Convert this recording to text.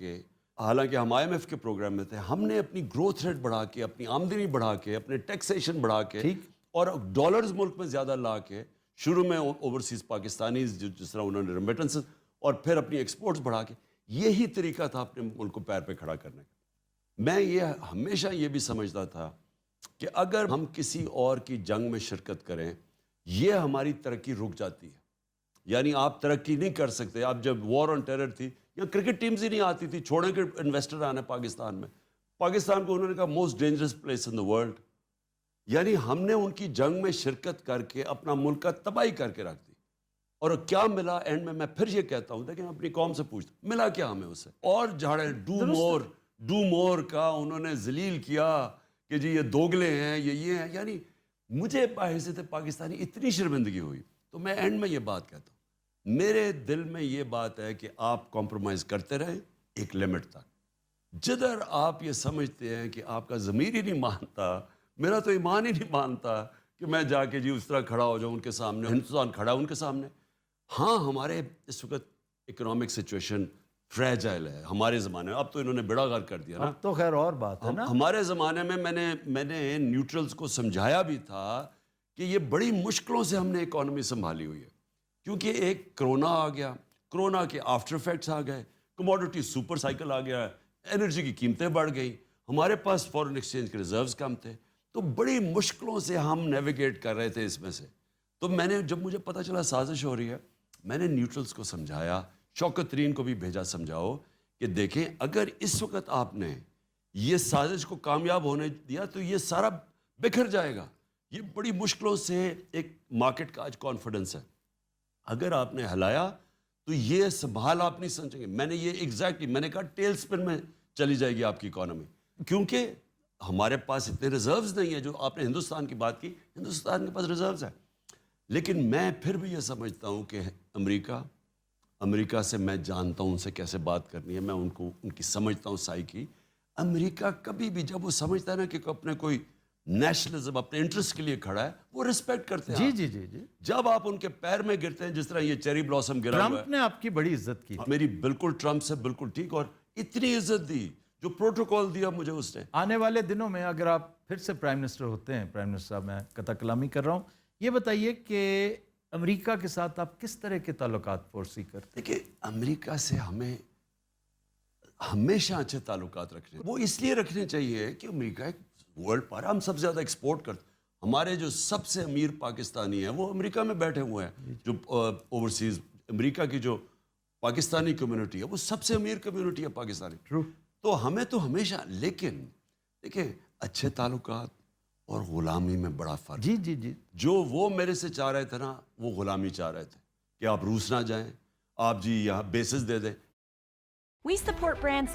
کے، حالانکہ ہم آئی ایم ایف کے پروگرام میں تھے، ہم نے اپنی گروتھ ریٹ بڑھا کے، اپنی آمدنی بڑھا کے، اپنے ٹیکسیشن بڑھا کے اور ڈالرز ملک میں زیادہ لا کے، شروع میں اوورسیز پاکستانیز جس طرح انہوں نے ریمیٹنس اور پھر اپنی ایکسپورٹس بڑھا کے، یہی طریقہ تھا اپنے ملک کو پیر پہ کھڑا کرنے کا۔ میں یہ ہمیشہ یہ بھی سمجھتا تھا کہ اگر ہم کسی اور کی جنگ میں شرکت کریں، یہ ہماری ترقی رک جاتی ہے۔ یعنی آپ ترقی نہیں کر سکتے۔ آپ جب وار آن ٹیرر تھی، یا کرکٹ ٹیمز ہی نہیں آتی تھی، چھوڑیں کہ انویسٹر آنے پاکستان میں، پاکستان کو انہوں نے کہا most dangerous place in the world. یعنی ہم نے ان کی جنگ میں شرکت کر کے اپنا ملک کا تباہی کر کے رکھ دی۔ اور کیا ملا اینڈ میں پھر یہ کہتا ہوں، لیکن اپنی قوم سے پوچھتا ہوں ملا کیا ہمیں اس سے؟ اور جھاڑے ڈو مور کا انہوں نے ذلیل کیا کہ جی یہ دوگلے ہیں، یہ ہیں۔ یعنی مجھے بحیثیت پاکستانی اتنی شرمندگی ہوئی۔ تو میں اینڈ میں یہ بات کہتا ہوں، میرے دل میں یہ بات ہے کہ آپ کمپرومائز کرتے رہیں ایک لمٹ تک۔ جدھر آپ یہ سمجھتے ہیں کہ آپ کا ضمیر ہی نہیں مانتا، میرا تو ایمان ہی نہیں مانتا کہ میں جا کے جی اس طرح کھڑا ہو جاؤں ان کے سامنے، ہندوستان کھڑا ان کے سامنے۔ ہاں ہمارے اس وقت اکنامک سچویشن فریجائل ہے ہمارے زمانے میں، اب تو انہوں نے بیڑا غرق کر دیا نا۔ اب تو خیر اور بات ہے نا۔ ہمارے زمانے میں میں نے نیوٹرلز کو سمجھایا بھی تھا کہ یہ بڑی مشکلوں سے ہم نے اکانومی سنبھالی ہوئی ہے، کیونکہ ایک کرونا آ گیا، کرونا کے آفٹر افیکٹس آ گئے، کموڈٹی سپر سائیکل آ گیا، انرجی کی قیمتیں بڑھ گئیں، ہمارے پاس فورن ایکسچینج کے ریزروز کم تھے، تو بڑی مشکلوں سے ہم نیویگیٹ کر رہے تھے اس میں سے۔ تو میں نے جب مجھے پتہ چلا سازش ہو رہی ہے، میں نے نیوٹرلز کو سمجھایا، شوکت ترین کو بھی بھیجا سمجھاؤ کہ دیکھیں اگر اس وقت آپ نے یہ سازش کو کامیاب ہونے دیا تو یہ سارا بکھر جائے گا۔ یہ بڑی مشکلوں سے ایک مارکیٹ کا آج کانفیڈنس ہے، اگر آپ نے ہلایا تو یہ سنبھال آپ نہیں سمجھیں گے۔ میں نے یہ ایگزیکٹلی میں نے کہا ٹیل سپن میں چلی جائے گی آپ کی اکانومی، کیونکہ ہمارے پاس اتنے ریزروز نہیں ہیں۔ جو آپ نے ہندوستان کی بات کی، ہندوستان کے پاس ریزروز ہیں، لیکن میں پھر بھی یہ سمجھتا ہوں کہ امریکہ سے میں جانتا ہوں ان سے کیسے بات کرنی ہے، میں ان کی سمجھتا ہوں سائیکی۔ امریکہ کبھی بھی جب وہ سمجھتا ہے نا کہ اپنے کوئی نیشنلزم اپنے انٹرسٹ کے لیے کھڑا ہے، وہ رسپیکٹ کرتے ہیں۔ جی۔ جب آپ ان کے پیر میں گرتے ہیں، جس طرح یہ چیری بلاسم گرا ہوا ہے۔ ٹرمپ نے آپ کی بڑی عزت کی، میری بالکل ٹرمپ سے بالکل ٹھیک، اور اتنی عزت دی جو پروٹوکول دیا مجھے اس نے۔ آنے والے دنوں میں اگر آپ پھر سے پرائم منسٹر ہوتے ہیں، پرائم منسٹر صاحب میں قطع کلامی کر رہا ہوں، یہ بتائیے کہ امریکہ کے ساتھ آپ کس طرح کے تعلقات پرسی کرتے ہیں؟ دیکھیں امریکہ سے ہمیں ہمیشہ اچھے تعلقات رکھنے، وہ اس لیے رکھنے چاہیے کہ امریکہ ایک ورلڈ پاور، ہم سب سے زیادہ ایکسپورٹ کرتے ہیں۔ ہمارے جو سب سے امیر پاکستانی ہیں وہ امریکہ میں بیٹھے ہوئے ہیں، جو اوورسیز امریکہ کی جو پاکستانی کمیونٹی ہے وہ سب سے امیر کمیونٹی ہے پاکستانی۔ تو ہمیں تو ہمیشہ، لیکن دیکھیں اچھے تعلقات اور غلامی میں بڑا فرق۔ جی۔ جو وہ میرے سے چاہ رہے تھے نا، وہ غلامی چاہ رہے تھے کہ آپ روس نہ جائیں، آپ جی یہاں بیسز دے دیں۔ We support brands